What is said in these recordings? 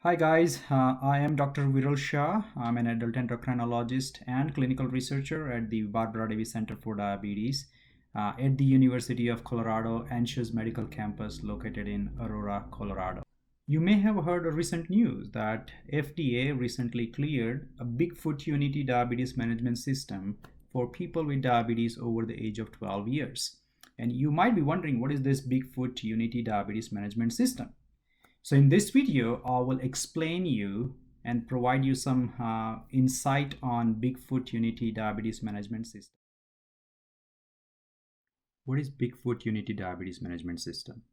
Hi guys, I am Dr. Viral Shah. I'm an adult endocrinologist and clinical researcher at the Barbara Davis Center for Diabetes at the University of Colorado Anschutz Medical Campus located in Aurora, Colorado. You may have heard of recent news that FDA recently cleared a Bigfoot Unity diabetes management system for people with diabetes over the age of 12 years. And you might be wondering, what is this Bigfoot Unity diabetes management system? So in this video, I will explain you and provide you some insight on Bigfoot Unity Diabetes Management System. What is Bigfoot Unity Diabetes Management System?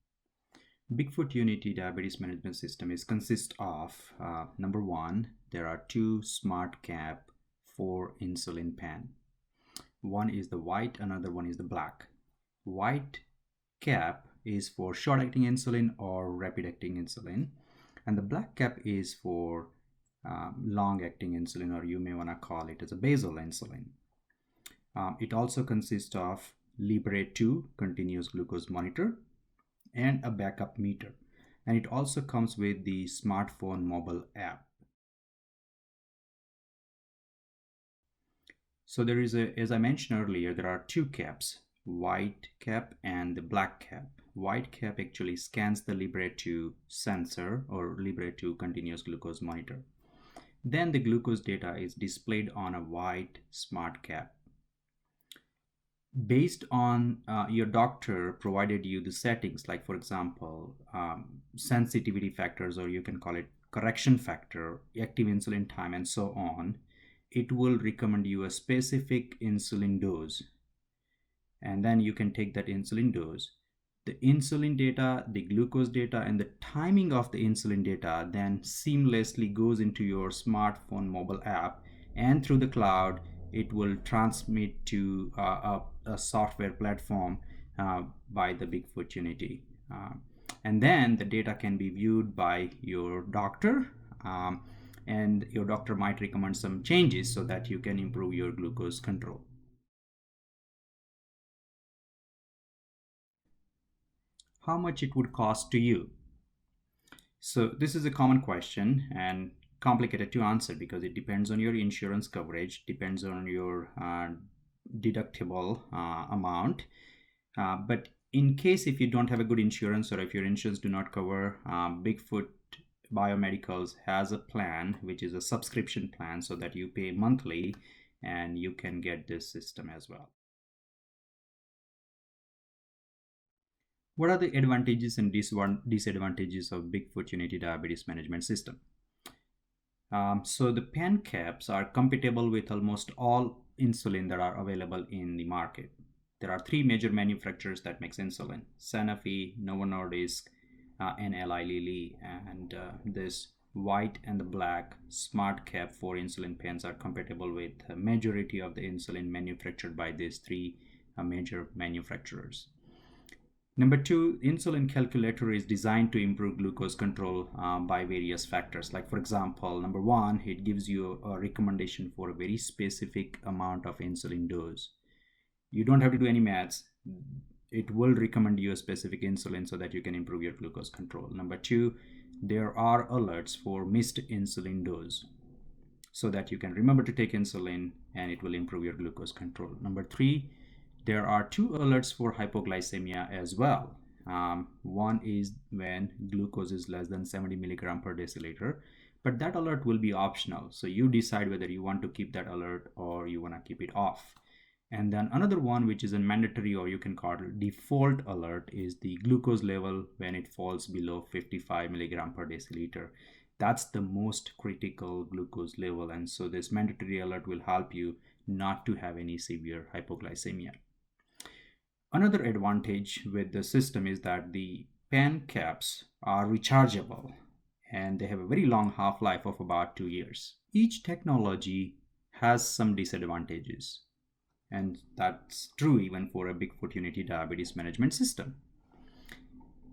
Bigfoot Unity Diabetes Management System consists of, number one, there are two smart cap for insulin pen. One is the white, another one is the black. White cap is for short-acting insulin or rapid-acting insulin, and the black cap is for long-acting insulin, or you may want to call it as a basal insulin. It also consists of Libre 2 continuous glucose monitor and a backup meter, and it also comes with the smartphone mobile app. So there is as I mentioned earlier, there are two caps, white cap and the black cap. White cap actually scans the Libre 2 sensor or Libre 2 continuous glucose monitor. Then the glucose data is displayed on a white smart cap. Based on your doctor provided you the settings, like for example, sensitivity factors, or you can call it correction factor, active insulin time, and so on, it will recommend you a specific insulin dose. And then you can take that insulin dose. The insulin data, the glucose data, and the timing of the insulin data then seamlessly goes into your smartphone mobile app, and through the cloud it will transmit to a software platform by the Bigfoot Unity. And then the data can be viewed by your doctor, and your doctor might recommend some changes so that you can improve your glucose control. How much it would cost to you? So this is a common question and complicated to answer because it depends on your insurance coverage, depends on your deductible amount. But in case if you don't have a good insurance, or if your insurance do not cover, Bigfoot Biomedicals has a plan which is a subscription plan, so that you pay monthly and you can get this system as well. What are the advantages and disadvantages of Bigfoot Unity Diabetes Management System? So the pen caps are compatible with almost all insulin that are available in the market. There are three major manufacturers that makes insulin: Sanofi, Novo Nordisk, and Eli Lilly. And this white and the black smart cap for insulin pens are compatible with a majority of the insulin manufactured by these three major manufacturers. Number two, insulin calculator is designed to improve glucose control by various factors. Like for example, number one, it gives you a recommendation for a very specific amount of insulin dose. You don't have to do any maths. It will recommend you a specific insulin so that you can improve your glucose control. Number two, there are alerts for missed insulin dose so that you can remember to take insulin and it will improve your glucose control. Number three, there are two alerts for hypoglycemia as well. One is when glucose is less than 70 milligram per deciliter, but that alert will be optional. So you decide whether you want to keep that alert or you want to keep it off. And then another one, which is a mandatory, or you can call it default alert, is the glucose level when it falls below 55 milligram per deciliter. That's the most critical glucose level. And so this mandatory alert will help you not to have any severe hypoglycemia. Another advantage with the system is that the pen caps are rechargeable and they have a very long half-life of about 2 years. Each technology has some disadvantages, and that's true even for a Bigfoot Unity diabetes management system.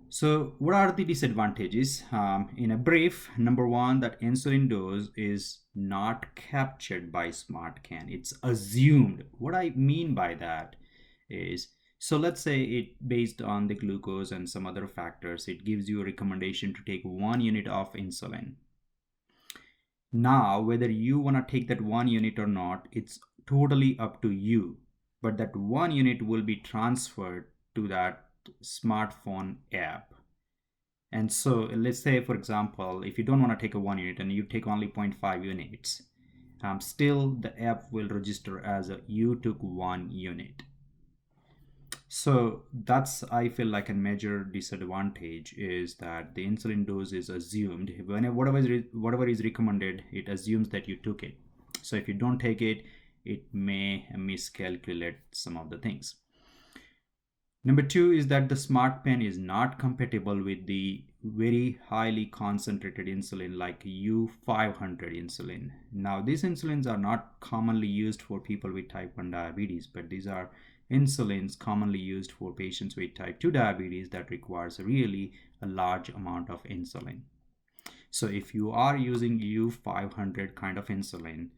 So what are the disadvantages? In a brief, number one, that insulin dose is not captured by SmartCan. It's assumed. What I mean by that is, so let's say it, based on the glucose and some other factors, it gives you a recommendation to take 1 unit of insulin. Now, whether you want to take that 1 unit or not, it's totally up to you. But that 1 unit will be transferred to that smartphone app. And so let's say, for example, if you don't want to take a 1 unit and you take only 0.5 units, still the app will register as a you took 1 unit. So that's, I feel like, a major disadvantage is that the insulin dose is assumed. Whenever whatever is recommended, it assumes that you took it. So if you don't take it, it may miscalculate some of the things. Number two is that the smart pen is not compatible with the very highly concentrated insulin like U500 insulin. Now, these insulins are not commonly used for people with type 1 diabetes, but these are insulins commonly used for patients with type 2 diabetes that requires really a large amount of insulin. So if you are using U500 kind of insulin,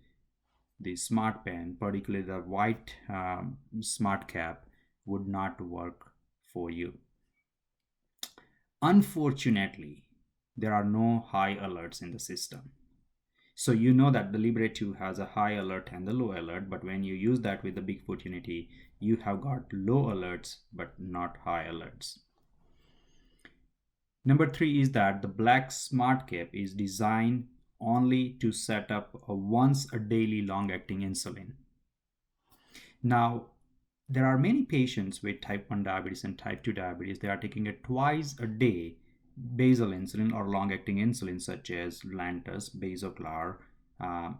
the smart pen, particularly the white smart cap, would not work for you. Unfortunately, there are no high alerts in the system. So you know that the Libre 2 has a high alert and the low alert, but when you use that with the Bigfoot Unity, you have got low alerts but not high alerts. Number three is that the black smart cap is designed only to set up a once a daily long-acting insulin. Now, there are many patients with type 1 diabetes and type 2 diabetes. They are taking a twice a day basal insulin or long-acting insulin such as Lantus, Basoclar,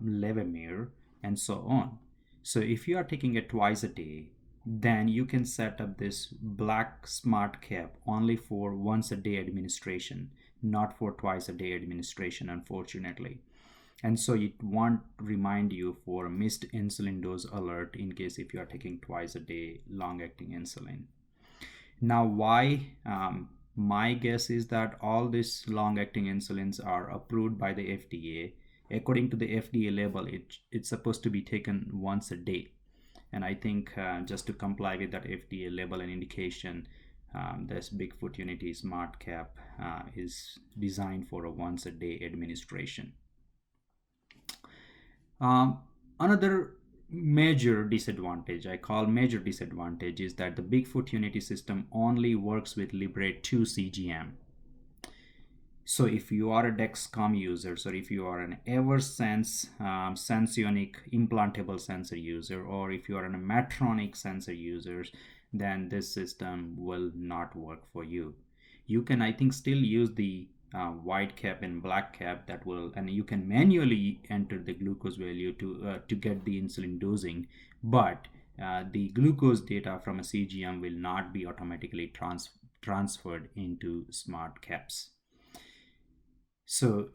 Levemir, and so on. So if you are taking it twice a day, then you can set up this black smart cap only for once a day administration, not for twice a day administration, unfortunately. And so it won't remind you for a missed insulin dose alert in case if you are taking twice a day long-acting insulin. Now, why? My guess is that all these long-acting insulins are approved by the FDA. According to the FDA label, it's supposed to be taken once a day. And I think just to comply with that FDA label and indication, this Bigfoot Unity Smart Cap is designed for a once a day administration. Another major disadvantage, I call major disadvantage, is that the Bigfoot Unity system only works with Libre 2 CGM. So if you are a Dexcom user, or if you are an Eversense Sensionic implantable sensor user, or if you are a Medtronic sensor user, then this system will not work for you. You can, I think, still use the white cap and black cap that will, and you can manually enter the glucose value to get the insulin dosing, but the glucose data from a CGM will not be automatically transferred into smart caps. So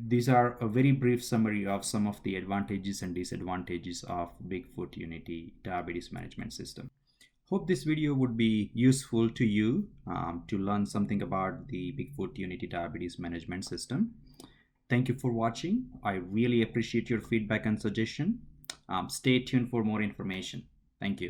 these are a very brief summary of some of the advantages and disadvantages of Bigfoot Unity diabetes management system. Hope this video would be useful to you to learn something about the Bigfoot Unity diabetes management system. Thank you for watching. I really appreciate your feedback and suggestion. Stay tuned for more information. Thank you.